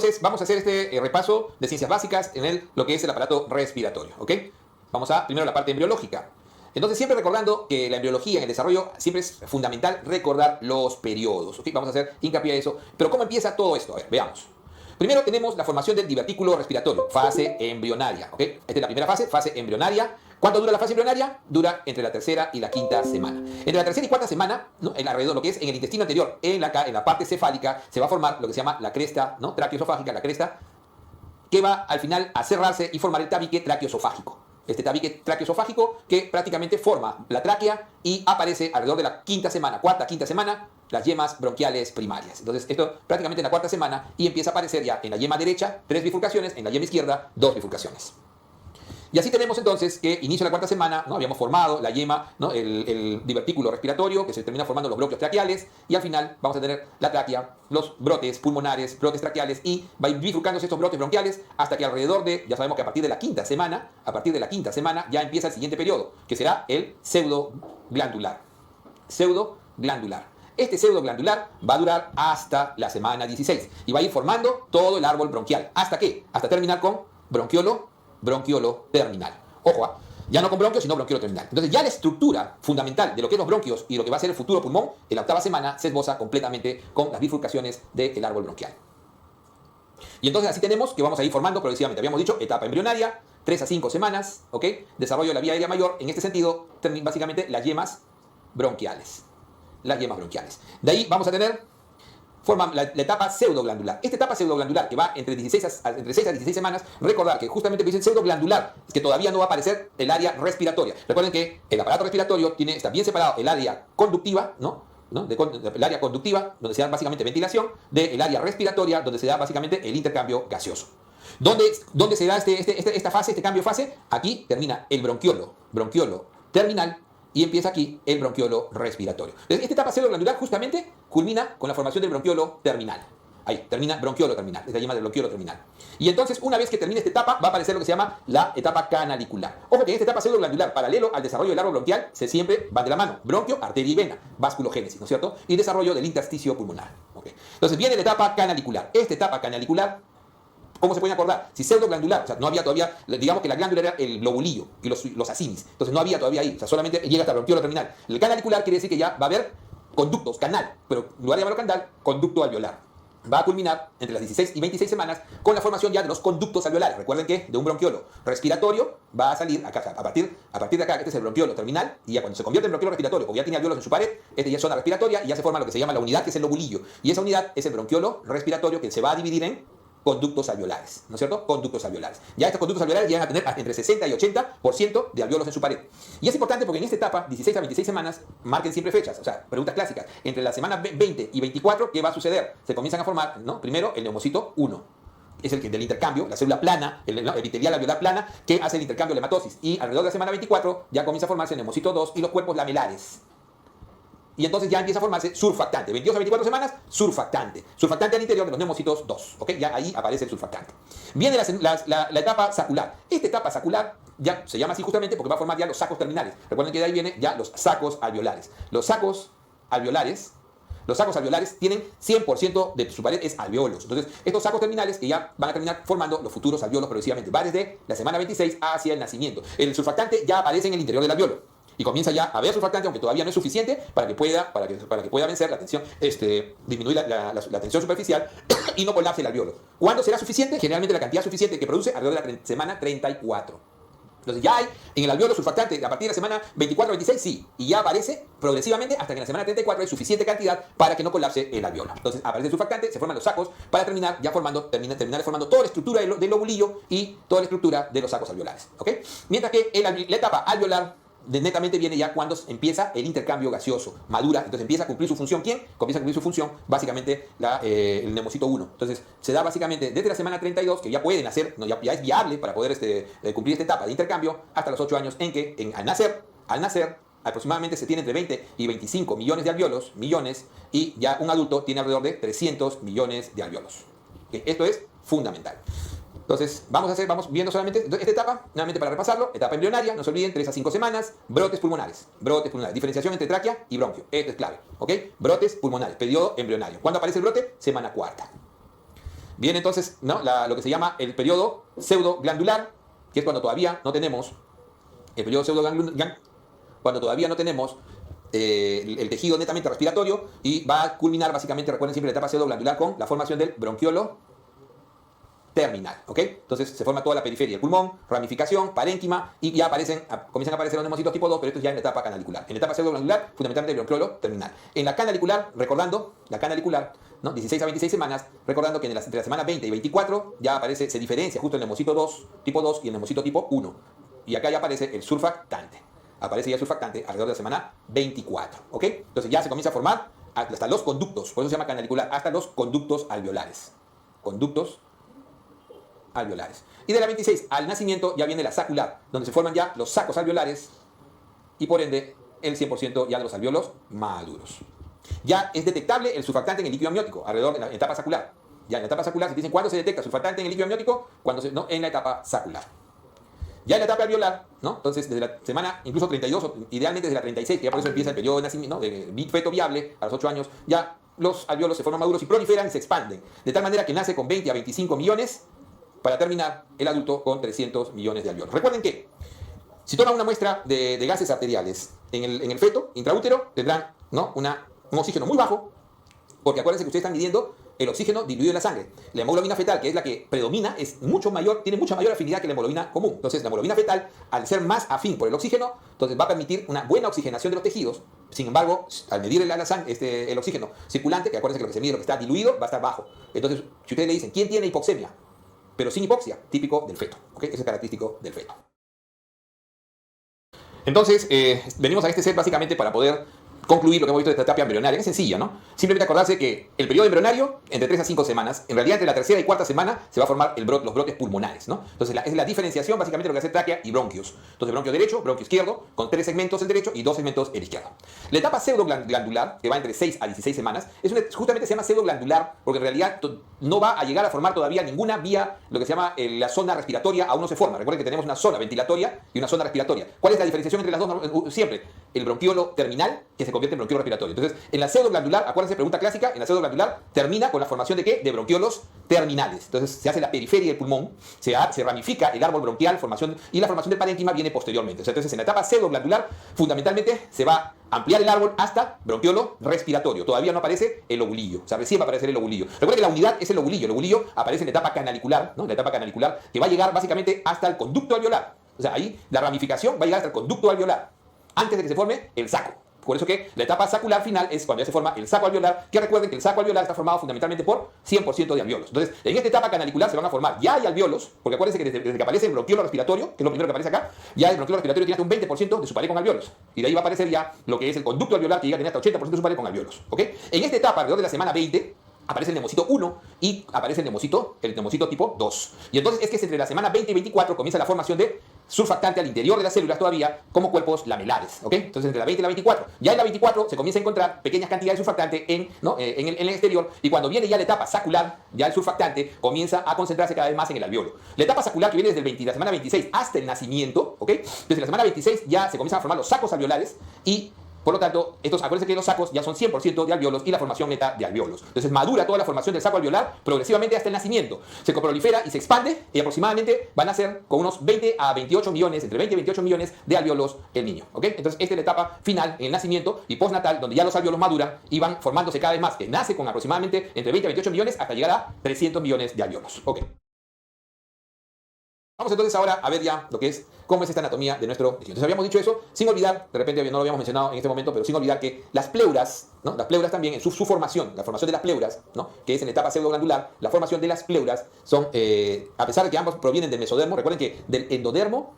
Entonces, vamos a hacer este repaso de ciencias básicas en lo que es el aparato respiratorio, ¿ok? Vamos a primero la parte embriológica. Entonces, siempre recordando que la embriología en el desarrollo siempre es fundamental recordar los periodos, ¿ok? Vamos a hacer hincapié a eso. Pero ¿cómo empieza todo esto? A ver, veamos. Primero tenemos la formación del divertículo respiratorio, fase embrionaria, ¿ok? Esta es la primera fase embrionaria. ¿Cuánto dura la fase embrionaria? Dura entre la tercera y la quinta semana. Entre la tercera y cuarta semana, ¿no? En alrededor, lo que es en el intestino anterior, en la parte cefálica, se va a formar lo que se llama la cresta, ¿no? Traqueoesofágica, la cresta, que va al final a cerrarse y formar el tabique traqueoesofágico. Este tabique traqueoesofágico que prácticamente forma la tráquea y aparece alrededor de la quinta semana, cuarta, quinta semana, las yemas bronquiales primarias. Entonces, esto prácticamente en la cuarta semana y empieza a aparecer ya en la yema derecha 3 bifurcaciones, en la yema izquierda 2 bifurcaciones. Y así tenemos entonces que inicio de la cuarta semana, ¿no? Habíamos formado la yema, ¿no? el divertículo respiratorio, que se termina formando los bronquios traqueales, y al final vamos a tener la tráquea, los brotes pulmonares, brotes traqueales, y va a ir bifurcándose estos brotes bronquiales hasta que alrededor de, ya sabemos que a partir de la quinta semana ya empieza el siguiente periodo, que será el pseudoglandular. Pseudoglandular. Este pseudoglandular va a durar hasta la semana 16 y va a ir formando todo el árbol bronquial. ¿Hasta qué? Hasta terminar con bronquiolo terminal. Ojo, ya no con bronquio, sino bronquiolo terminal. Entonces ya la estructura fundamental de lo que es los bronquios y lo que va a ser el futuro pulmón, en la octava semana se esboza completamente con las bifurcaciones del árbol bronquial. Y entonces así tenemos que vamos a ir formando progresivamente. Habíamos dicho etapa embrionaria, 3 a 5 semanas, ¿ok? Desarrollo de la vía aérea mayor, en este sentido, básicamente las yemas bronquiales. Las yemas bronquiales. De ahí vamos a tener forman la etapa pseudoglandular. Esta etapa pseudoglandular, que va entre 6 a 16 semanas, recordar que justamente que dicen pseudoglandular, es que todavía no va a aparecer el área respiratoria. Recuerden que el aparato respiratorio está bien separado el área conductiva, el área conductiva, donde se da básicamente ventilación, del área respiratoria, donde se da básicamente el intercambio gaseoso. ¿Dónde se da esta fase, este cambio de fase? Aquí termina el bronquiolo terminal, y empieza aquí el bronquiolo respiratorio. Entonces, esta etapa pseudoglandular justamente culmina con la formación del bronquiolo terminal. Ahí, termina bronquiolo terminal, es la yema del bronquiolo terminal. Y entonces, una vez que termine esta etapa, va a aparecer lo que se llama la etapa canalicular. Ojo que en esta etapa pseudoglandular, paralelo al desarrollo del árbol bronquial, siempre van de la mano. Bronquio, arteria y vena, vasculogénesis, ¿no es cierto? Y desarrollo del intersticio pulmonar. ¿Okay? Entonces, viene la etapa canalicular. Esta etapa canalicular, ¿cómo se pueden acordar? Si pseudoglandular, o sea, no había todavía, digamos que la glándula era el globulillo y los acinis. Entonces no había todavía ahí, o sea, solamente llega hasta el bronquiolo terminal. El canalicular quiere decir que ya va a haber conductos, canal, pero en lugar de llamarlo canal, conducto alveolar. Va a culminar entre las 16 y 26 semanas con la formación ya de los conductos alveolares. Recuerden que de un bronquiolo respiratorio va a salir acá, a partir de acá, este es el bronquiolo terminal, y ya cuando se convierte en bronquiolo respiratorio, o ya tiene alveolos en su pared, este ya es zona respiratoria y ya se forma lo que se llama la unidad, que es el lobulillo. Y esa unidad es el bronquiolo respiratorio, que se va a dividir en conductos alveolares, ¿no es cierto? Conductos alveolares. Ya estos conductos alveolares llegan a tener entre 60 y 80% de alveolos en su pared. Y es importante porque en esta etapa, 16 a 26 semanas, marquen siempre fechas, o sea, preguntas clásicas. Entre la semana 20 y 24, ¿qué va a suceder? Se comienzan a formar, ¿no? Primero, el neumocito 1. Es el que del intercambio, la célula plana, el epitelial alveolar plana, que hace el intercambio de la hematosis. Y alrededor de la semana 24 ya comienza a formarse el neumocito 2 y los cuerpos lamelares. Y entonces ya empieza a formarse surfactante. 22 a 24 semanas, surfactante. Surfactante al interior de los neumocitos 2. ¿Ok? Ya ahí aparece el surfactante. Viene la etapa sacular. Esta etapa sacular ya se llama así justamente porque va a formar ya los sacos terminales. Recuerden que de ahí vienen ya los sacos alveolares. Los sacos alveolares tienen 100% de su pared es alveolos. Entonces, estos sacos terminales que ya van a terminar formando los futuros alveolos progresivamente. Va desde la semana 26 hacia el nacimiento. El surfactante ya aparece en el interior del alveolo. Y comienza ya a haber surfactante, aunque todavía no es suficiente para que pueda vencer la tensión, disminuir la tensión superficial y no colapse el alveolo. ¿Cuándo será suficiente? Generalmente la cantidad suficiente que produce alrededor de la semana 34. Entonces ya hay en el alveolo surfactante a partir de la semana 24-26, sí, y ya aparece progresivamente hasta que en la semana 34 hay suficiente cantidad para que no colapse el alveolo. Entonces aparece el surfactante, se forman los sacos para terminar formando toda la estructura del lobulillo y toda la estructura de los sacos alveolares. ¿Okay? Mientras que la etapa alveolar netamente viene ya cuando empieza el intercambio gaseoso, madura, entonces empieza a cumplir su función. ¿Quién? Comienza a cumplir su función básicamente el neumocito 1. Entonces se da básicamente desde la semana 32, que ya pueden hacer, no, ya es viable para poder cumplir esta etapa de intercambio, hasta los 8 años en que al nacer, aproximadamente se tiene entre 20 y 25 millones de alveolos, y ya un adulto tiene alrededor de 300 millones de alveolos. Esto es fundamental. Entonces, vamos viendo solamente esta etapa, nuevamente para repasarlo. Etapa embrionaria, no se olviden, 3 a 5 semanas. Brotes pulmonares. Diferenciación entre tráquea y bronquio. Esto es clave. ¿Ok? Brotes pulmonares. Periodo embrionario. ¿Cuándo aparece el brote? Semana cuarta. Viene entonces, ¿no?, lo que se llama el periodo pseudoglandular, que es cuando todavía no tenemos el periodo pseudoglandular, cuando todavía no tenemos el tejido netamente respiratorio, y va a culminar básicamente, recuerden siempre, la etapa pseudoglandular con la formación del bronquiolo terminal, ¿ok? Entonces se forma toda la periferia del pulmón, ramificación, parénquima, y ya comienzan a aparecer los neumocitos tipo 2, pero esto es ya en la etapa canalicular. En la etapa pseudoglandular, fundamentalmente el bronquiolo terminal. En la canalicular, recordando, la canalicular, ¿no?, 16 a 26 semanas, recordando que entre la semana 20 y 24 ya aparece, se diferencia justo el neumocito 2, tipo 2, y el neumocito tipo 1. Y acá ya aparece el surfactante. Aparece ya el surfactante alrededor de la semana 24, ¿ok? Entonces ya se comienza a formar hasta los conductos, por eso se llama canalicular, hasta los conductos alveolares. Conductos alveolares. Y de la 26 al nacimiento ya viene la sacular, donde se forman ya los sacos alveolares y por ende el 100% ya de los alveolos maduros. Ya es detectable el surfactante en el líquido amniótico, alrededor de la etapa sacular. Ya en la etapa sacular, si te dicen cuándo se detecta surfactante en el líquido amniótico, en la etapa sacular. Ya en la etapa alveolar, ¿no?, entonces desde la semana incluso 32, idealmente desde la 36, que ya por eso empieza el periodo de nacimiento, ¿no?, de feto viable a los 8 años, ya los alveolos se forman maduros y proliferan y se expanden, de tal manera que nace con 20 a 25 millones, para terminar el adulto con 300 millones de alveolos. Recuerden que si toman una muestra de gases arteriales en el feto intraútero, tendrán, ¿no?, un oxígeno muy bajo, porque acuérdense que ustedes están midiendo el oxígeno diluido en la sangre. La hemoglobina fetal, que es la que predomina, tiene mucha mayor afinidad que la hemoglobina común. Entonces, la hemoglobina fetal, al ser más afín por el oxígeno, entonces va a permitir una buena oxigenación de los tejidos. Sin embargo, al medir el oxígeno circulante, que acuérdense que lo que se mide, lo que está diluido, va a estar bajo. Entonces, si ustedes le dicen, ¿quién tiene hipoxemia? Pero sin hipoxia, típico del feto, ¿ok? Eso es característico del feto. Entonces, venimos a este set básicamente para poder concluir lo que hemos visto de esta etapa embrionaria, que es sencilla, ¿no? Simplemente acordarse que el periodo embrionario, entre 3 a 5 semanas, en realidad entre la tercera y cuarta semana se va a formar los brotes pulmonares, ¿no? Entonces, es la diferenciación básicamente de lo que hace tráquea y bronquios. Entonces, bronquio derecho, bronquio izquierdo, con 3 segmentos el derecho y 2 segmentos el izquierdo. La etapa pseudoglandular, que va entre 6 a 16 semanas, justamente se llama pseudoglandular porque en realidad no va a llegar a formar todavía ninguna vía, lo que se llama la zona respiratoria, aún no se forma. Recuerden que tenemos una zona ventilatoria y una zona respiratoria. ¿Cuál es la diferenciación entre las dos? Siempre, el bronquiolo terminal, que se convierte en bronquiolo respiratorio. Entonces, en la pseudoglandular, acuérdense, pregunta clásica, en la pseudoglandular termina con la formación de ¿qué? De bronquiolos terminales. Entonces, se hace la periferia del pulmón, se ramifica el árbol bronquial, y la formación del parénquima viene posteriormente. Entonces, en la etapa pseudoglandular, fundamentalmente, se va a ampliar el árbol hasta bronquiolo respiratorio. Todavía no aparece el lobulillo. O sea, recién va a aparecer el lobulillo. Recuerden que la unidad es el lobulillo. El lobulillo aparece en la etapa canalicular, ¿no? La etapa canalicular, que va a llegar básicamente hasta el conducto alveolar. O sea, ahí la ramificación va a llegar hasta el conducto alveolar, antes de que se forme el saco. Por eso que la etapa sacular final es cuando ya se forma el saco alveolar, que recuerden que el saco alveolar está formado fundamentalmente por 100% de alveolos. Entonces, en esta etapa canalicular se van a formar, ya hay alveolos, porque acuérdense que desde que aparece el bronquiolo respiratorio, que es lo primero que aparece acá, ya el bronquiolo respiratorio tiene hasta un 20% de su pared con alveolos. Y de ahí va a aparecer ya lo que es el conducto alveolar, que llega a tener hasta 80% de su pared con alveolos. ¿Ok? En esta etapa, alrededor de la semana 20, aparece el neumocito 1 y aparece el neumocito tipo 2. Y entonces es que entre la semana 20 y 24 comienza la formación de surfactante al interior de las células todavía como cuerpos lamelares, ¿ok? Entonces entre la 20 y la 24. Ya en la 24 se comienza a encontrar pequeñas cantidades de surfactante en el exterior, y cuando viene ya la etapa sacular, ya el surfactante comienza a concentrarse cada vez más en el alveolo. La etapa sacular, que viene desde la semana 26 hasta el nacimiento, ¿ok? Desde la semana 26 ya se comienzan a formar los sacos alveolares y por lo tanto, acuérdense que los sacos ya son 100% de alveolos y la formación neta de alveolos. Entonces madura toda la formación del saco alveolar progresivamente hasta el nacimiento. Se coprolifera y se expande y aproximadamente van a ser con unos 20 a 28 millones, entre 20 y 28 millones de alveolos el niño. ¿Ok? Entonces esta es la etapa final en el nacimiento y postnatal, donde ya los alveolos maduran y van formándose cada vez más, que nace con aproximadamente entre 20 a 28 millones hasta llegar a 300 millones de alveolos. ¿Ok? Vamos entonces ahora a ver ya lo que es, cómo es esta anatomía de nuestro tejido. Entonces habíamos dicho eso, sin olvidar, de repente no lo habíamos mencionado en este momento, pero sin olvidar que las pleuras, ¿no? Las pleuras también, en su formación, la formación de las pleuras, ¿no? Que es en la etapa pseudoglandular, la formación de las pleuras son, a pesar de que ambos provienen del mesodermo, recuerden que del endodermo,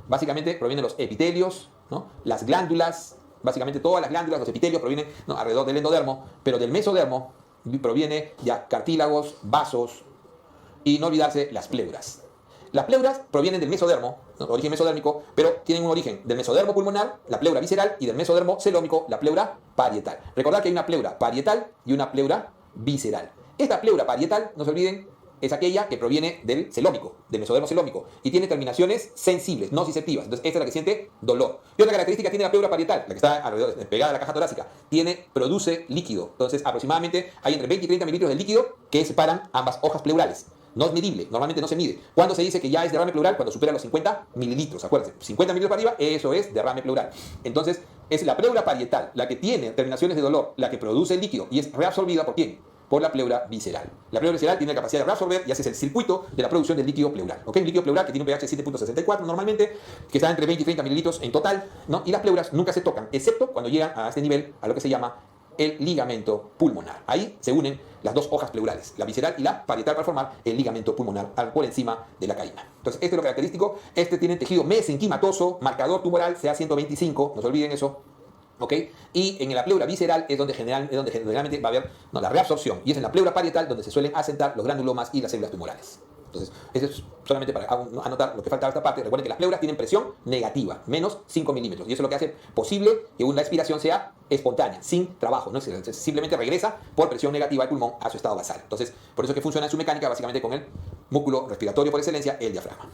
básicamente provienen los epitelios, ¿no? Las glándulas, básicamente todas las glándulas, los epitelios provienen, ¿no?, alrededor del endodermo, pero del mesodermo proviene ya cartílagos, vasos y no olvidarse las pleuras. Las pleuras provienen del mesodermo, ¿no?, origen mesodérmico, pero tienen un origen del mesodermo pulmonar, la pleura visceral, y del mesodermo celómico, la pleura parietal. Recordad que hay una pleura parietal y una pleura visceral. Esta pleura parietal, no se olviden, es aquella que proviene del celómico, del mesodermo celómico, y tiene terminaciones sensibles, nociceptivas. Entonces, esta es la que siente dolor. Y otra característica tiene la pleura parietal, la que está alrededor, pegada a la caja torácica. Produce líquido. Entonces, aproximadamente hay entre 20 y 30 mililitros de líquido que separan ambas hojas pleurales. No es medible, normalmente no se mide. ¿Cuándo se dice que ya es derrame pleural? Cuando supera los 50 mililitros. Acuérdense, 50 mililitros para arriba, eso es derrame pleural. Entonces, es la pleura parietal la que tiene terminaciones de dolor, la que produce el líquido y es reabsorbida ¿por quién? Por la pleura visceral. La pleura visceral tiene la capacidad de reabsorber y hace el circuito de la producción del líquido pleural. ¿Ok? Un líquido pleural que tiene un pH 7.64 normalmente, que está entre 20 y 30 mililitros en total, ¿no? Y las pleuras nunca se tocan, excepto cuando llegan a este nivel, a lo que se llama el ligamento pulmonar. Ahí se unen las dos hojas pleurales, la visceral y la parietal, para formar el ligamento pulmonar por encima de la caína. Entonces, este es lo característico. Este tiene tejido mesenquimatoso, marcador tumoral, CA125, no se olviden eso. ¿Ok? Y en la pleura visceral es donde generalmente va a haber la reabsorción. Y es en la pleura parietal donde se suelen asentar los granulomas y las células tumorales. Entonces, eso es solamente para anotar lo que falta de esta parte. Recuerden que las pleuras tienen presión negativa, menos 5 milímetros. Y eso es lo que hace posible que una expiración sea espontánea, sin trabajo. ¿No? Simplemente regresa por presión negativa el pulmón a su estado basal. Entonces, por eso es que funciona en su mecánica básicamente con el músculo respiratorio por excelencia, el diafragma.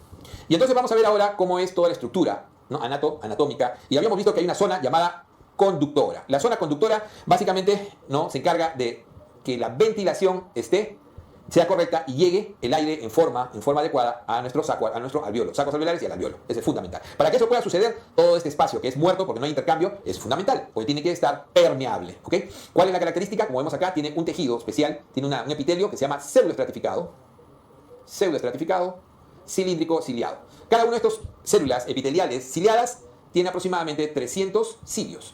Y entonces vamos a ver ahora cómo es toda la estructura, ¿no? Anatómica. Y habíamos visto que hay una zona llamada conductora. La zona conductora básicamente, ¿no?, se encarga de que la ventilación sea correcta y llegue el aire en forma adecuada a nuestro alveolo, sacos alveolares y al alveolo. Eso es fundamental. Para que eso pueda suceder, todo este espacio que es muerto, porque no hay intercambio, es fundamental, porque tiene que estar permeable. ¿Ok? ¿Cuál es la característica? Como vemos acá, tiene un tejido especial, tiene un epitelio que se llama pseudoestratificado, cilíndrico ciliado. Cada una de estas células epiteliales ciliadas tiene aproximadamente 300 cilios.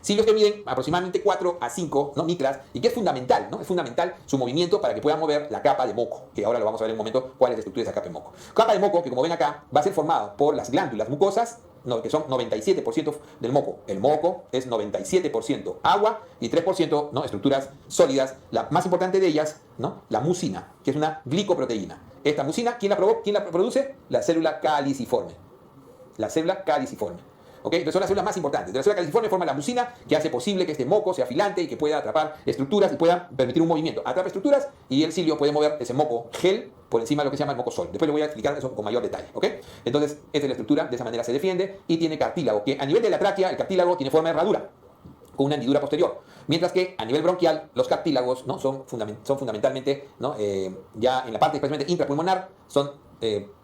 Cilios que miden aproximadamente 4 a 5, ¿no?, micras, y que es fundamental, ¿no? Es fundamental su movimiento para que puedan mover la capa de moco, que ahora lo vamos a ver en un momento cuál es la estructura de esa capa de moco. Capa de moco que, como ven acá, va a ser formada por las glándulas mucosas, ¿no?, que son 97% del moco. El moco es 97% agua y 3%, ¿no?, estructuras sólidas. La más importante de ellas, ¿no?, la mucina, que es una glicoproteína. Esta mucina, ¿quién la produce? La célula caliciforme. La célula caliciforme. ¿Ok? Entonces son las células más importantes. De la célula caliciforme forma la mucina, que hace posible que este moco sea afilante y que pueda atrapar estructuras y pueda permitir un movimiento. Atrapa estructuras y el cilio puede mover ese moco gel por encima de lo que se llama el moco sol. Después le voy a explicar eso con mayor detalle. ¿Ok? Entonces, esta es la estructura, de esa manera se defiende y tiene cartílago, que a nivel de la tráquea, el cartílago tiene forma de herradura, con una hendidura posterior. Mientras que a nivel bronquial, los cartílagos, ¿no?, son fundamentalmente, ¿no?, ya en la parte especialmente intrapulmonar,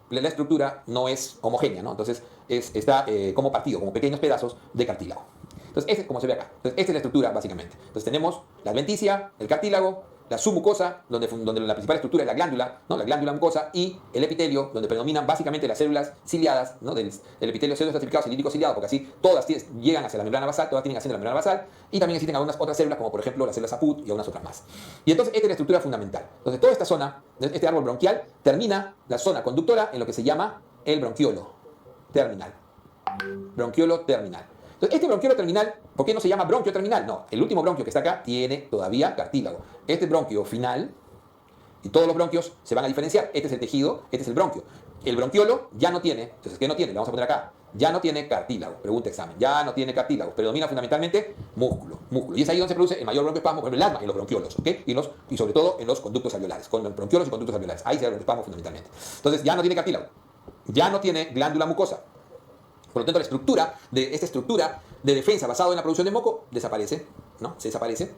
la estructura no es homogénea, ¿no? Entonces está como partido, como pequeños pedazos de cartílago. Entonces, este es como se ve acá. Entonces, esta es la estructura, básicamente. Entonces, tenemos la adventicia, el cartílago, la submucosa, donde la principal estructura es la glándula, ¿no?, la glándula mucosa, y el epitelio, donde predominan básicamente las células ciliadas, ¿no?, del epitelio pseudoestratificado, cilíndrico ciliado, porque así todas llegan hacia la membrana basal, todas tienen acceso a la membrana basal, y también existen algunas otras células, como por ejemplo las células Aput y algunas otras más. Y entonces, esta es la estructura fundamental. Entonces, toda esta zona, este árbol bronquial, termina la zona conductora en lo que se llama el bronquiolo terminal. Bronquiolo terminal. Entonces, este bronquiolo terminal, ¿por qué no se llama bronquio terminal? No, el último bronquio que está acá tiene todavía cartílago. Este bronquio final, y todos los bronquios se van a diferenciar. Este es el tejido, este es el bronquio. El bronquiolo ya no tiene, entonces, ¿qué no tiene? Le vamos a poner acá. Ya no tiene cartílago, pregunta examen. Ya no tiene cartílago, predomina fundamentalmente músculo. Y es ahí donde se produce el mayor broncoespasmo, por ejemplo, el asma, en los bronquiolos, ¿ok? Y sobre todo en los conductos alveolares, con los bronquiolos y conductos alveolares. Ahí se da el broncoespasmo fundamentalmente. Entonces, ya no tiene cartílago, ya no tiene glándula mucosa. Por lo tanto, esta estructura de defensa basada en la producción de moco desaparece, ¿no? Se desaparece.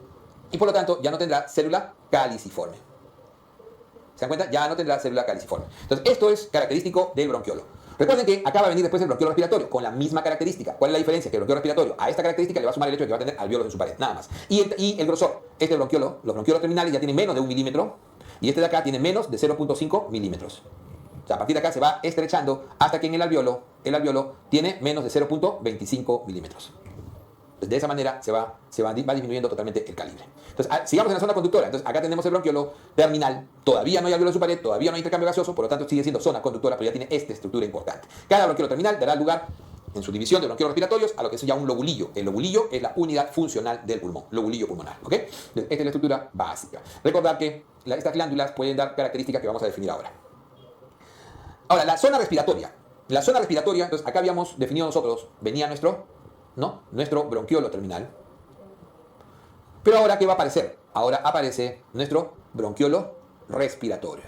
Y por lo tanto, ya no tendrá célula caliciforme. ¿Se dan cuenta? Ya no tendrá célula caliciforme. Entonces, esto es característico del bronquiolo. Recuerden que acá va a venir después el bronquiolo respiratorio, con la misma característica. ¿Cuál es la diferencia? Que el bronquiolo respiratorio a esta característica le va a sumar el hecho de que va a tener alvéolos en su pared, nada más. Y el grosor. Este bronquiolo, los bronquiolos terminales ya tienen menos de 1 milímetro, y este de acá tiene menos de 0.5 milímetros. O sea, a partir de acá se va estrechando hasta que en el alveolo tiene menos de 0.25 milímetros. Entonces, de esa manera va disminuyendo totalmente el calibre. Entonces, sigamos en la zona conductora. Entonces, acá tenemos el bronquiolo terminal. Todavía no hay alveolo en su pared, todavía no hay intercambio gaseoso, por lo tanto sigue siendo zona conductora, pero ya tiene esta estructura importante. Cada bronquiolo terminal dará lugar, en su división de bronquiolos respiratorios, a lo que se llama un lobulillo. El lobulillo es la unidad funcional del pulmón, lobulillo pulmonar. ¿Ok? Esta es la estructura básica. Recordad que estas glándulas pueden dar características que vamos a definir ahora. Ahora, la zona respiratoria. La zona respiratoria, entonces acá habíamos definido nosotros, venía nuestro bronquiolo terminal. Pero ahora, ¿qué va a aparecer? Ahora aparece nuestro bronquiolo respiratorio.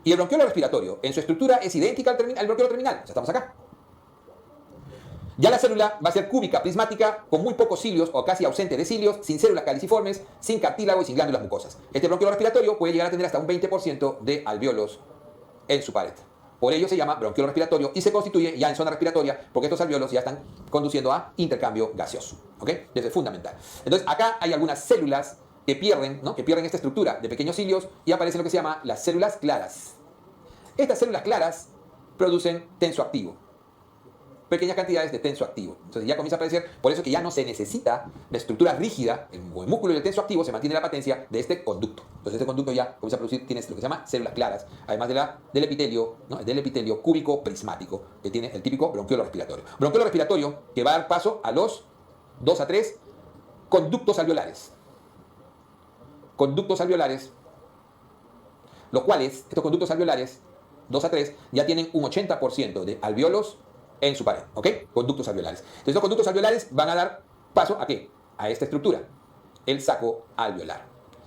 Y el bronquiolo respiratorio, en su estructura, es idéntica al bronquiolo terminal. O sea, estamos acá. Ya la célula va a ser cúbica, prismática, con muy pocos cilios o casi ausente de cilios, sin células caliciformes, sin cartílago y sin glándulas mucosas. Este bronquiolo respiratorio puede llegar a tener hasta un 20% de alvéolos en su pared. Por ello se llama bronquiolo respiratorio y se constituye ya en zona respiratoria porque estos alvéolos ya están conduciendo a intercambio gaseoso. ¿Ok? Eso es fundamental. Entonces acá hay algunas células que pierden, ¿no? Que pierden esta estructura de pequeños cilios y aparecen lo que se llama las células claras. Estas células claras producen tensoactivo. Pequeñas cantidades de tensoactivo. Entonces ya comienza a aparecer, por eso que ya no se necesita la estructura rígida, el músculo y el tensoactivo se mantiene la patencia de este conducto. Entonces este conducto ya comienza a producir, tienes lo que se llama células claras, además del epitelio, ¿no? Del epitelio cúbico prismático, que tiene el típico bronquiolo respiratorio. Bronquiolo respiratorio que va a dar paso a los 2 a 3 conductos alveolares. Conductos alveolares, los cuales, estos conductos alveolares, 2 a 3, ya tienen un 80% de alvéolos en su pared, ¿ok? Conductos alveolares. Entonces, estos conductos alveolares van a dar paso ¿a qué? A esta estructura, el saco alveolar.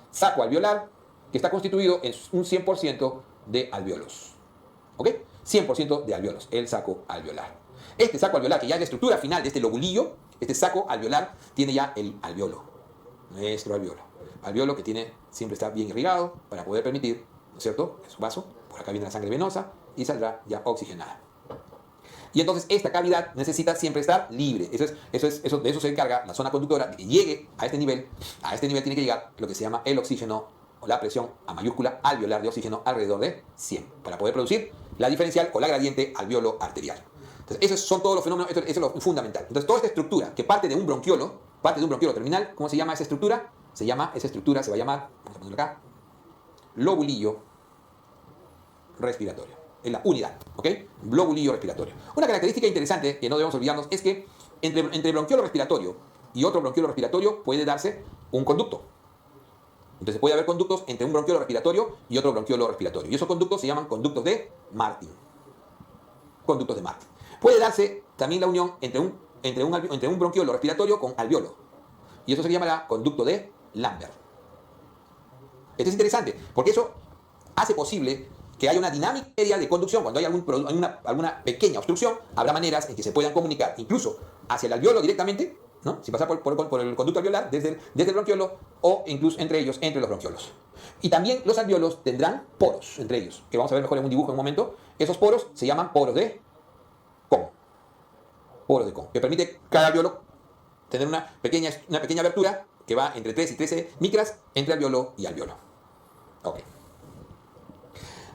Saco alveolar que está constituido en un 100% de alvéolos, ¿ok? 100% de alvéolos, el saco alveolar. Este saco alveolar, que ya es la estructura final de este lobulillo, este saco alveolar tiene ya el alvéolo, nuestro alvéolo. Alvéolo que siempre está bien irrigado para poder permitir, ¿no es cierto?, en su vaso, por acá viene la sangre venosa y saldrá ya oxigenada. Y entonces esta cavidad necesita siempre estar libre. De eso se encarga la zona conductora, de que llegue a este nivel. A este nivel tiene que llegar lo que se llama el oxígeno o la presión a mayúscula alveolar de oxígeno alrededor de 100 para poder producir la diferencial o la gradiente alvéolo arterial. Entonces esos son todos los fenómenos, eso es lo fundamental. Entonces toda esta estructura que parte de un bronquiolo terminal, ¿cómo se llama esa estructura? Se va a llamar, vamos a ponerlo acá, lobulillo respiratorio. Es la unidad, ¿ok? Lobulillo respiratorio. Una característica interesante que no debemos olvidarnos es que entre bronquiolo respiratorio y otro bronquiolo respiratorio puede darse un conducto. Entonces puede haber conductos entre un bronquiolo respiratorio y otro bronquiolo respiratorio. Y esos conductos se llaman conductos de Martin. Conductos de Martin. Puede darse también la unión entre un bronquiolo respiratorio con alvéolo. Y eso se llamará conducto de Lambert. Esto es interesante, porque eso hace posible que haya una dinámica de conducción. Cuando hay alguna pequeña obstrucción, habrá maneras en que se puedan comunicar, incluso hacia el alvéolo directamente, ¿no? Si pasa por el conducto alveolar, desde el bronquiolo, o incluso entre ellos, entre los bronquiolos. Y también los alvéolos tendrán poros entre ellos, que vamos a ver mejor en un dibujo en un momento. Esos poros se llaman poros de Kohn. Poros de Kohn, que permite cada alvéolo tener una pequeña abertura que va entre 3 y 13 micras entre alvéolo y alvéolo. Ok.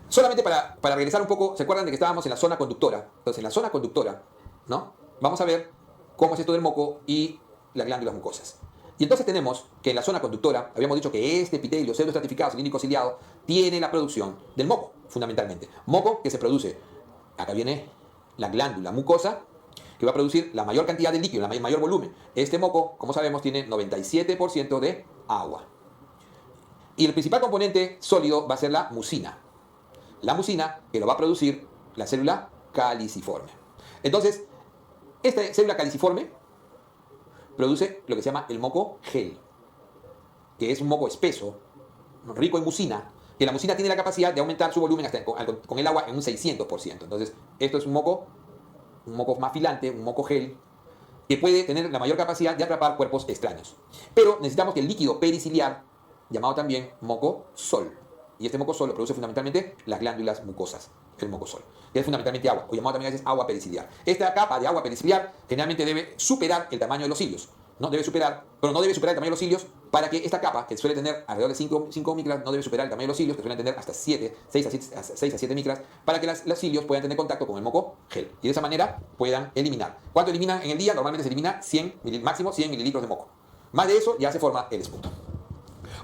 Solamente para regresar un poco, ¿se acuerdan de que estábamos en la zona conductora? Entonces, en la zona conductora, ¿no? Vamos a ver cómo es esto del moco y las glándulas mucosas. Y entonces tenemos que en la zona conductora, habíamos dicho que este epitelio pseudoestratificado, cilíndrico ciliado, tiene la producción del moco, fundamentalmente. Moco que se produce, acá viene la glándula mucosa, que va a producir la mayor cantidad de líquido, el mayor volumen. Este moco, como sabemos, tiene 97% de agua. Y el principal componente sólido va a ser la mucina. La mucina que lo va a producir la célula caliciforme. Entonces, esta célula caliciforme produce lo que se llama el moco gel, que es un moco espeso, rico en mucina, que la mucina tiene la capacidad de aumentar su volumen hasta con el agua en un 600%. Entonces, esto es un moco más filante, un moco gel, que puede tener la mayor capacidad de atrapar cuerpos extraños. Pero necesitamos que el líquido periciliar, llamado también moco sol, y este moco sol lo produce fundamentalmente las glándulas mucosas, el moco sol, que es fundamentalmente agua, o llamado también a veces agua periciliar. Esta capa de agua periciliar generalmente debe superar el tamaño de los cilios. No debe superar el tamaño de los cilios para que esta capa, que suele tener alrededor de 5 micras, no debe superar el tamaño de los cilios, que suelen tener hasta 6 a 7 micras, para que los cilios puedan tener contacto con el moco gel. Y de esa manera puedan eliminar. ¿Cuánto eliminan en el día? Normalmente se elimina máximo 100 mililitros de moco. Más de eso ya se forma el esputo.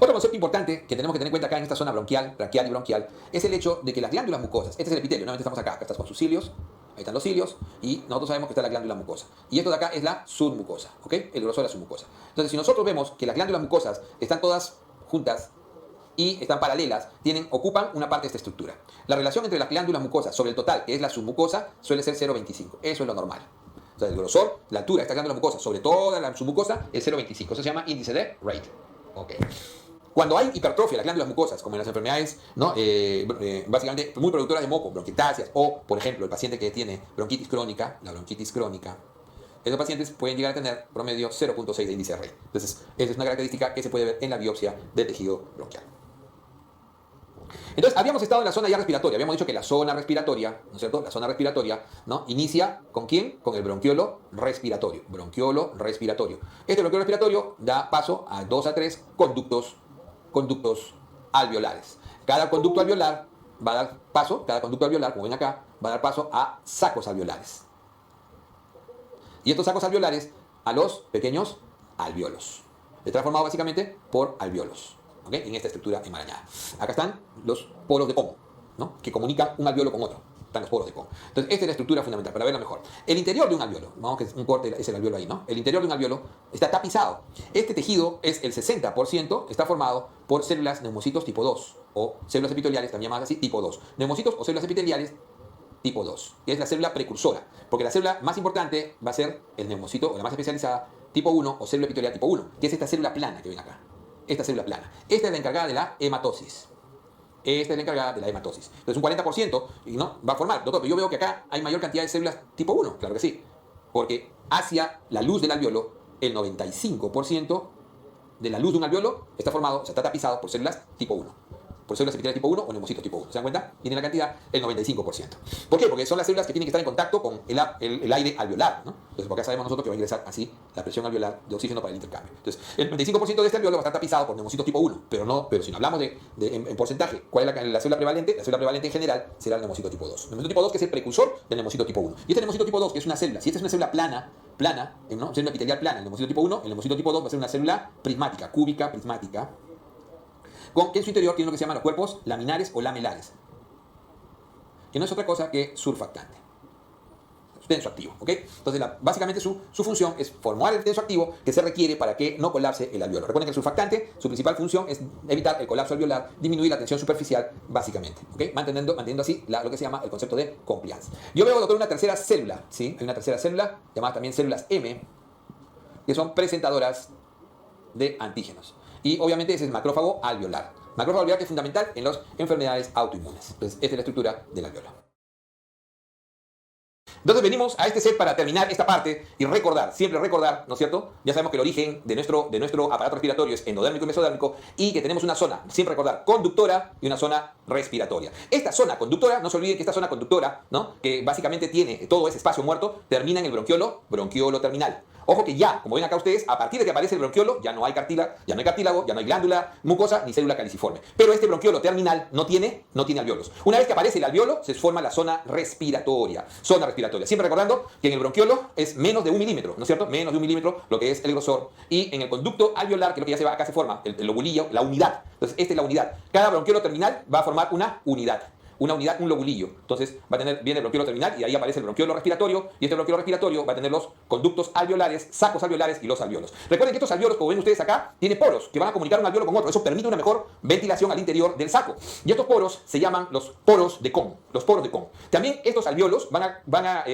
Otro concepto importante que tenemos que tener en cuenta acá en esta zona bronquial, braquial y bronquial, es el hecho de que las glándulas mucosas, este es el epitelio, nuevamente estamos acá están con sus cilios, ahí están los cilios, y nosotros sabemos que está la glándula mucosa. Y esto de acá es la submucosa, ¿ok? El grosor de la submucosa. Entonces, si nosotros vemos que las glándulas mucosas están todas juntas y están paralelas, ocupan una parte de esta estructura. La relación entre las glándulas mucosas sobre el total, que es la submucosa, suele ser 0,25. Eso es lo normal. O sea, el grosor, la altura de esta glándula mucosa sobre toda la submucosa es 0,25. Eso se llama índice de Rayleigh. Ok. Cuando hay hipertrofia de las glándulas mucosas, como en las enfermedades, ¿no? Básicamente muy productoras de moco, bronquiectasias, o por ejemplo el paciente que tiene bronquitis crónica, la bronquitis crónica, esos pacientes pueden llegar a tener promedio 0.6 de índice RE. Entonces, esa es una característica que se puede ver en la biopsia del tejido bronquial. Entonces, habíamos estado en la zona ya respiratoria. Habíamos dicho que la zona respiratoria, ¿no es cierto? La zona respiratoria, ¿no? Inicia ¿con quién? Con el bronquiolo respiratorio. Bronquiolo respiratorio. Este bronquiolo respiratorio da paso a 2 a 3 conductos alveolares. Cada conducto alveolar va a dar paso, cada conducto alveolar, como ven acá, va a dar paso a sacos alveolares. Y estos sacos alveolares a los pequeños alvéolos. Está formado básicamente por alvéolos, ¿okay? En esta estructura enmarañada. Acá están los poros de Kohn, ¿no? Que comunican un alvéolo con otro. Están los poros de Kohn. Entonces, esta es la estructura fundamental para verlo mejor. El interior de un alvéolo, vamos que es un corte, es el alvéolo ahí, ¿no? El interior de un alvéolo está tapizado. Este tejido es el 60%, está formado por células neumocitos tipo 2, o células epiteliales, también llamadas así, tipo 2. Neumocitos o células epiteliales tipo 2, que es la célula precursora, porque la célula más importante va a ser el neumocito o la más especializada tipo 1 o célula epitelial tipo 1, que es esta célula plana que ven acá. Esta célula plana. Esta es la encargada de la hematosis. Esta es la encargada de la hematosis. Entonces un 40% ¿no? va a formar. Doctor, pero yo veo que acá hay mayor cantidad de células tipo 1. Claro que sí. Porque hacia la luz del alvéolo, el 95% de la luz de un alvéolo está formado, o sea, está tapizado por células tipo 1. Por células epiteliales tipo 1 o neumocitos tipo 1. ¿Se dan cuenta? Tiene la cantidad el 95%. ¿Por qué? Porque son las células que tienen que estar en contacto con el aire alveolar, ¿no? Entonces, por acá sabemos nosotros que va a ingresar así la presión alveolar de oxígeno para el intercambio. Entonces, el 95% de este alveolo va a estar tapizado por neumocitos tipo 1. Pero si no hablamos en porcentaje, ¿cuál es la célula prevalente? La célula prevalente en general será el neumocito tipo 2. El neumocito tipo 2 que es el precursor del neumocito tipo 1. Y este neumocito tipo 2 que es una célula, si esta es una célula plana, ¿no? Célula epitelial plana, el neumocito tipo 1, el neumocito tipo 2 va a ser una célula prismática, cúbica, prismática, que en su interior tiene lo que se llaman los cuerpos laminares o lamelares, que no es otra cosa que surfactante, tensoactivo, ¿ok? Entonces, básicamente su función es formar el tensoactivo que se requiere para que no colapse el alvéolo. Recuerden que el surfactante, su principal función es evitar el colapso alveolar, disminuir la tensión superficial, básicamente, ¿ok? Manteniendo así lo que se llama el concepto de compliance. Yo veo, doctor, una tercera célula, ¿sí? Hay una tercera célula, llamada también células M, que son presentadoras de antígenos. Y obviamente ese es macrófago alveolar. Macrófago alveolar que es fundamental en las enfermedades autoinmunes. Entonces, esta es la estructura del alvéolo. Entonces venimos a este set para terminar esta parte y recordar, siempre recordar, ¿no es cierto? Ya sabemos que el origen de nuestro aparato respiratorio es endodérmico y mesodérmico y que tenemos una zona, siempre recordar, conductora y una zona respiratoria. Esta zona conductora, no se olviden que esta zona conductora, ¿no? Que básicamente tiene todo ese espacio muerto, termina en el bronquiolo terminal. Ojo que ya, como ven acá ustedes, a partir de que aparece el bronquiolo, ya no hay cartílago, ya no hay glándula mucosa ni célula caliciforme. Pero este bronquiolo terminal no tiene alvéolos. Una vez que aparece el alvéolo, se forma la zona respiratoria. Zona respiratoria. Siempre recordando que en el bronquiolo es menos de 1 milímetro, ¿no es cierto? Menos de 1 milímetro lo que es el grosor. Y en el conducto alveolar, que es lo que ya se va, acá se forma, el lobulillo, la unidad. Entonces, esta es la unidad. Cada bronquiolo terminal va a formar una unidad. Una unidad, un lobulillo. Entonces viene el bronquiolo terminal y ahí aparece el bronquiolo respiratorio y este bronquiolo respiratorio va a tener los conductos alveolares, sacos alveolares y los alvéolos. Recuerden que estos alvéolos, como ven ustedes acá, tienen poros que van a comunicar un alvéolo con otro. Eso permite una mejor ventilación al interior del saco. Y estos poros se llaman los poros de Kohn. Los poros de Kohn. También estos alvéolos van a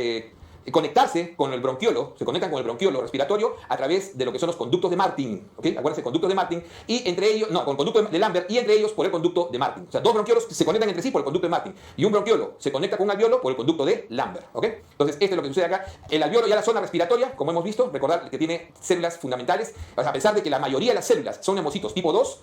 conectarse con el bronquiolo, se conectan con el bronquiolo respiratorio a través de lo que son los conductos de Martin, ¿ok? Acuérdense, conductos de Martin, y entre ellos, no, con el conducto de Lambert y entre ellos por el conducto de Martin. O sea, dos bronquiolos se conectan entre sí por el conducto de Martin y un bronquiolo se conecta con un alvéolo por el conducto de Lambert, ¿ok? Entonces, esto es lo que sucede acá. El alvéolo ya la zona respiratoria, como hemos visto, recordar que tiene células fundamentales, o sea, a pesar de que la mayoría de las células son neumocitos tipo 2,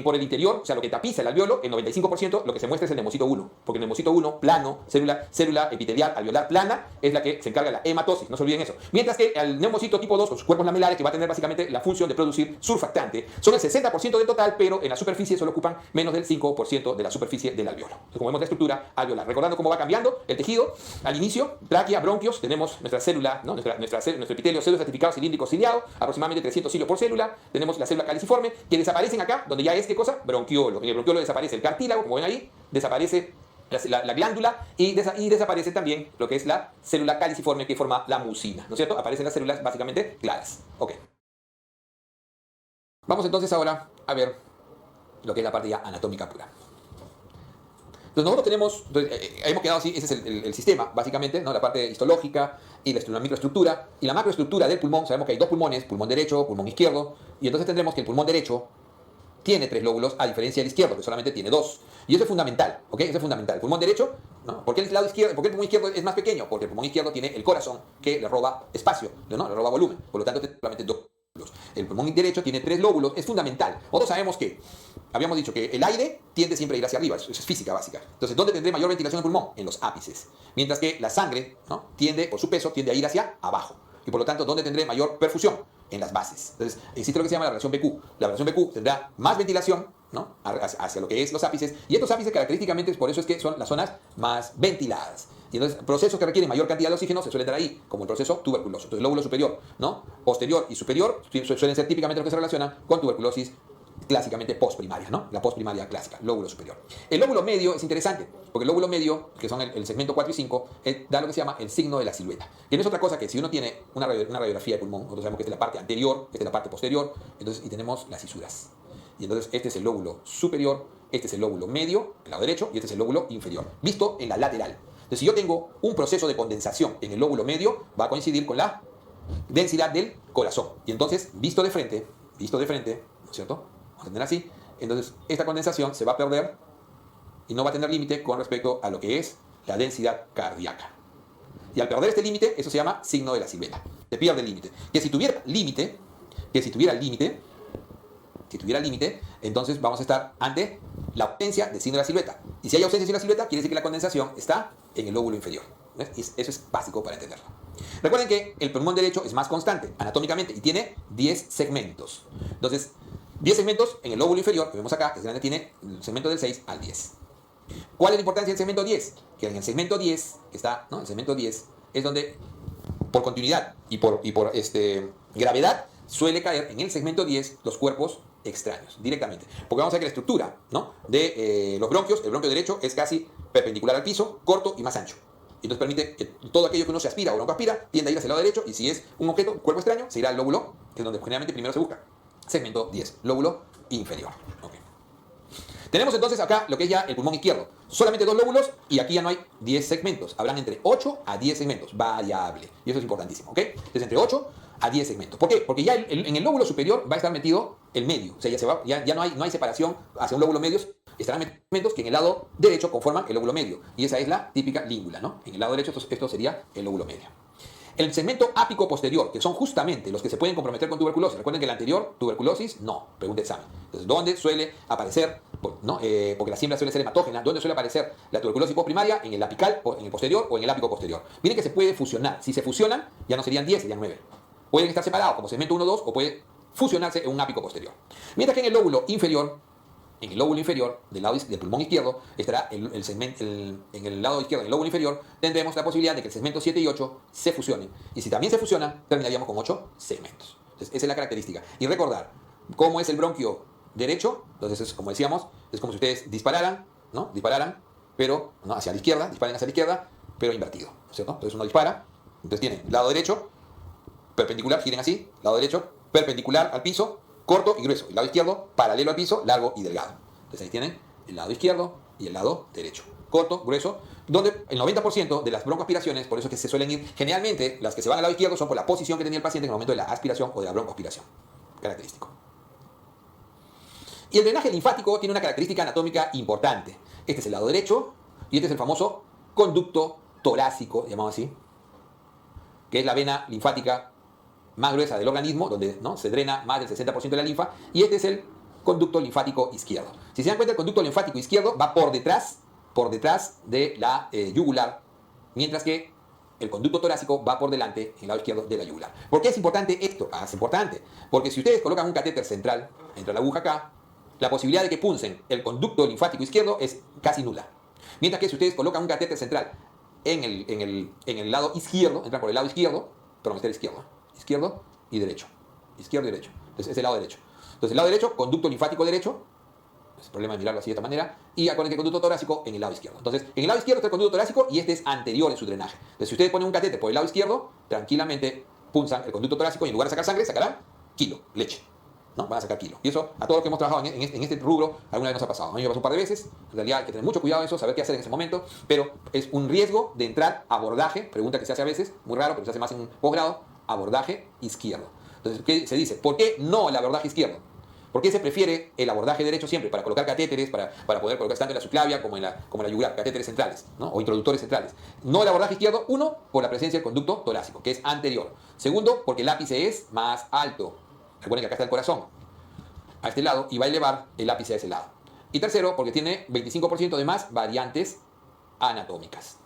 por el interior, o sea, lo que tapiza el alvéolo, el 95%, lo que se muestra es el neumocito 1. Porque el neumocito 1, plano, célula epitelial alveolar plana, es la que se encarga de la hematosis, no se olviden eso. Mientras que el neumocito tipo 2, con sus cuerpos lamelares, que va a tener básicamente la función de producir surfactante, son el 60% del total, pero en la superficie solo ocupan menos del 5% de la superficie del alvéolo. Entonces, como vemos, la estructura alveolar. Recordando cómo va cambiando el tejido, al inicio, tráquea, bronquios, tenemos nuestra célula, ¿no? nuestro epitelio celulosastificado cilíndrico ciliado, aproximadamente 300 cilios por célula, tenemos la célula caliciforme, que desaparecen acá, donde ya es, ¿qué cosa? Bronquiolo. En el bronquiolo desaparece el cartílago, como ven ahí, desaparece la glándula y desaparece también lo que es la célula caliciforme que forma la mucina, ¿no es cierto? Aparecen las células básicamente claras. Ok. Vamos entonces ahora a ver lo que es la parte ya anatómica pura. Entonces nosotros tenemos, hemos quedado así, ese es el sistema, básicamente, ¿no? La parte histológica y la microestructura. Y la macroestructura del pulmón, sabemos que hay dos pulmones, pulmón derecho, pulmón izquierdo, y entonces tendremos que el pulmón derecho tiene 3 lóbulos, a diferencia del izquierdo, que solamente tiene 2. Y eso es fundamental, ¿ok? Eso es fundamental. El pulmón derecho, ¿no? ¿Por qué el lado izquierdo, por qué el pulmón izquierdo es más pequeño? Porque el pulmón izquierdo tiene el corazón que le roba espacio, ¿no? Le roba volumen. Por lo tanto, tiene solamente 2 lóbulos. El pulmón derecho tiene 3 lóbulos, es fundamental. Nosotros sabemos que, habíamos dicho que el aire tiende siempre a ir hacia arriba, eso es física básica. Entonces, ¿dónde tendré mayor ventilación en el pulmón? En los ápices. Mientras que la sangre, ¿no? Tiende, por su peso, tiende a ir hacia abajo. Y por lo tanto, ¿dónde tendré mayor perfusión? En las bases. Entonces, existe lo que se llama la relación PQ. La relación PQ tendrá más ventilación, ¿no? Hacia lo que es los ápices. Y estos ápices, característicamente, por eso es que son las zonas más ventiladas. Y entonces, procesos que requieren mayor cantidad de oxígeno se suelen dar ahí, como el proceso tuberculoso. Entonces, el lóbulo superior, ¿no? Posterior y superior suelen ser típicamente los que se relacionan con tuberculosis clásicamente postprimaria, ¿no? La postprimaria clásica, lóbulo superior. El lóbulo medio es interesante, porque el lóbulo medio, que son el segmento 4 y 5, da lo que se llama el signo de la silueta. Que no es otra cosa que si uno tiene una radiografía de pulmón, nosotros sabemos que esta es la parte anterior, esta es la parte posterior, entonces, y tenemos las fisuras. Y entonces este es el lóbulo superior, este es el lóbulo medio, el lado derecho, y este es el lóbulo inferior, visto en la lateral. Entonces, si yo tengo un proceso de condensación en el lóbulo medio, va a coincidir con la densidad del corazón. Y entonces, visto de frente, ¿no es cierto? Vamos a tener así. Entonces, esta condensación se va a perder y no va a tener límite con respecto a lo que es la densidad cardíaca. Y al perder este límite, eso se llama signo de la silueta. Se pierde el límite. Que si tuviera límite, entonces vamos a estar ante la ausencia del signo de la silueta. Y si hay ausencia de signo de la silueta, quiere decir que la condensación está en el lóbulo inferior. ¿Ves? Y eso es básico para entenderlo. Recuerden que el pulmón derecho es más constante anatómicamente y tiene 10 segmentos. Entonces, 10 segmentos en el lóbulo inferior, que vemos acá, que es grande, tiene el segmento del 6 al 10. ¿Cuál es la importancia del segmento 10? Que en el segmento 10, que está, ¿no? El segmento 10 es donde, por continuidad y por gravedad, suele caer en el segmento 10 los cuerpos extraños, directamente. Porque vamos a ver que la estructura, ¿no? De los bronquios, el bronquio derecho es casi perpendicular al piso, corto y más ancho. Entonces permite que todo aquello que uno se aspira o broncoaspira tienda a ir hacia el lado derecho, y si es un objeto, un cuerpo extraño, se irá al lóbulo, que es donde generalmente primero se busca. Segmento 10, lóbulo inferior. Okay. Tenemos entonces acá lo que es ya el pulmón izquierdo. Solamente 2 lóbulos y aquí ya no hay 10 segmentos. Habrán entre 8 a 10 segmentos, variable. Y eso es importantísimo, ¿ok? Entonces entre 8 a 10 segmentos. ¿Por qué? Porque ya en el lóbulo superior va a estar metido el medio. O sea, ya no hay separación hacia un lóbulo medio. Estarán segmentos que en el lado derecho conforman el lóbulo medio. Y esa es la típica língula, ¿no? En el lado derecho esto sería el lóbulo medio. El segmento ápico posterior, que son justamente los que se pueden comprometer con tuberculosis. Recuerden que el anterior, tuberculosis, no. Pregunta de examen. Entonces, ¿dónde suele aparecer, ¿no? Porque la siembra suele ser hematógena, ¿dónde suele aparecer la tuberculosis postprimaria? En el apical, o en el posterior, o en el ápico posterior. Miren que se puede fusionar. Si se fusionan, ya no serían 10, serían 9. Pueden estar separados como segmento 1, 2, o puede fusionarse en un ápico posterior. Mientras que en el lóbulo inferior del pulmón izquierdo, estará en el lado izquierdo, en el lóbulo inferior, tendremos la posibilidad de que el segmento 7 y 8 se fusionen. Y si también se fusionan, terminaríamos con 8 segmentos. Entonces, esa es la característica. Y recordar, ¿cómo es el bronquio derecho? Entonces, como decíamos, es como si ustedes dispararan, ¿no? Dispararan, pero ¿no? Hacia la izquierda, disparen hacia la izquierda, pero invertido, ¿cierto? Entonces uno dispara, entonces tiene lado derecho, perpendicular, giren así, lado derecho, perpendicular al piso, corto y grueso. El lado izquierdo, paralelo al piso, largo y delgado. Entonces ahí tienen el lado izquierdo y el lado derecho. Corto, grueso, donde el 90% de las broncoaspiraciones, por eso es que se suelen ir, generalmente las que se van al lado izquierdo son por la posición que tenía el paciente en el momento de la aspiración o de la broncoaspiración. Característico. Y el drenaje linfático tiene una característica anatómica importante. Este es el lado derecho y este es el famoso conducto torácico, llamado así, que es la vena linfática más gruesa del organismo, donde ¿no? se drena más del 60% de la linfa, y este es el conducto linfático izquierdo. Si se dan cuenta, el conducto linfático izquierdo va por detrás de la yugular, mientras que el conducto torácico va por delante, en el lado izquierdo de la yugular. ¿Por qué es importante esto? Es importante porque si ustedes colocan un catéter central entre la aguja acá, la posibilidad de que puncen el conducto linfático izquierdo es casi nula. Mientras que si ustedes colocan un catéter central en el lado izquierdo, entran por el lado izquierdo, perdón, este es el izquierdo y derecho. Izquierdo y derecho. Entonces es el lado derecho. Entonces el lado derecho, conducto linfático derecho. Es el problema de mirarlo así de esta manera. Y acuérdense que el conducto torácico en el lado izquierdo. Entonces en el lado izquierdo está el conducto torácico y este es anterior en su drenaje. Entonces si ustedes ponen un catéter por el lado izquierdo, tranquilamente punzan el conducto torácico y en lugar de sacar sangre, sacarán leche. ¿No? Van a sacar kilo. Y eso, a todos los que hemos trabajado en este rubro, alguna vez nos ha pasado. A mí me pasó un par de veces. En realidad hay que tener mucho cuidado en eso, saber qué hacer en ese momento. Pero es un riesgo de entrar a abordaje, pregunta que se hace a veces, muy raro, pero se hace más en posgrado, abordaje izquierdo. Entonces, ¿qué se dice? ¿Por qué no el abordaje izquierdo? ¿Por qué se prefiere el abordaje derecho siempre? Para colocar catéteres, para poder colocar tanto en la subclavia como en la yugular, catéteres centrales, ¿no? O introductores centrales. No el abordaje izquierdo, uno, por la presencia del conducto torácico, que es anterior. Segundo, porque el ápice es más alto. Recuerden que acá está el corazón, a este lado, y va a elevar el ápice a ese lado. Y tercero, porque tiene 25% de más variantes anatómicas.